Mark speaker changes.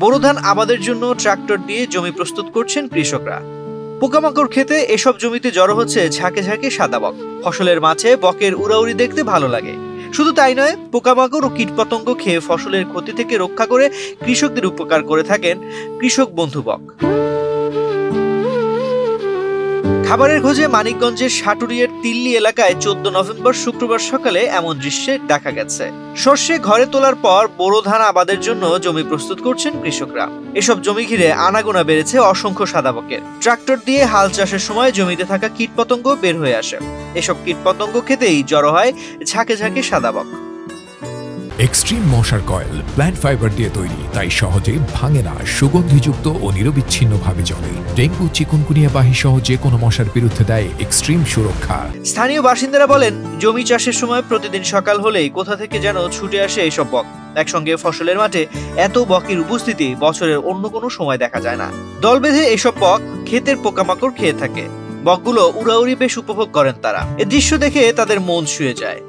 Speaker 1: বোরো ধান আবাদের জন্য ট্রাক্টর দিয়ে জমি প্রস্তুত করছেন কৃষকরা। পোকামাকড় খেতে এসব জমিতে জড়ো হচ্ছে ঝাঁকে ঝাঁকে সাদা বক। ফসলের মাঝে বকের উড়াউড়ি দেখতে ভালো লাগে। শুধু তাই নয়, পোকামাকড় ও কীটপতঙ্গ খেয়ে ফসলের ক্ষতি থেকে রক্ষা করে কৃষকদের উপকার করে থাকেন কৃষক বন্ধু বক। খাবারের খোঁজে মানিকগঞ্জের সাটুরিয়ার তিল্লি এলাকায় 14 নভেম্বর শুক্রবার সকালে এমন দৃশ্যে দেখা গেছে। সর্ষে ঘরে তোলার পর বোরো ধান আবাদের জন্য জমি প্রস্তুত করছেন কৃষকরা। এসব জমি ঘিরে আনাগোনা বেড়েছে অসংখ্য সাদা বকের। ট্রাক্টর দিয়ে হাল চাষের সময় জমিতে থাকা কীটপতঙ্গ বের হয়ে আসে। এসব কীটপতঙ্গ খেতেই জড়ো হয় ঝাঁকে ঝাঁকে সাদা বক।
Speaker 2: এক্সট্রিম মশার কয়েল প্ল্যান্ট ফাইবার দিয়ে তৈরি, তাই সহজে ভাঙে না, সুগন্ধিযুক্ত ও নিরবিচ্ছিন্নভাবে জ্বলে। ডেঙ্গু, চিকুনগুনিয়া বাহি সহ যে কোনো মশার বিরুদ্ধে দেয় এক্সট্রিম সুরক্ষা।
Speaker 1: স্থানীয় বাসিন্দারা বলেন, জমি চাষের সময় প্রতিদিন সকাল হলেই কোথা থেকে যেন ছুটে আসে এইসব বক। একসঙ্গে ফসলের মাঠে এত বকের উপস্থিতি বছরের অন্য কোনো সময় দেখা যায় না। দল বেঁধে এসব বক ক্ষেতের পোকামাকড় খেয়ে থাকে। বকগুলো উড়াউড়ি বেশ উপভোগ করেন তারা। এ দৃশ্য দেখে তাদের মন ছুঁয়ে যায়।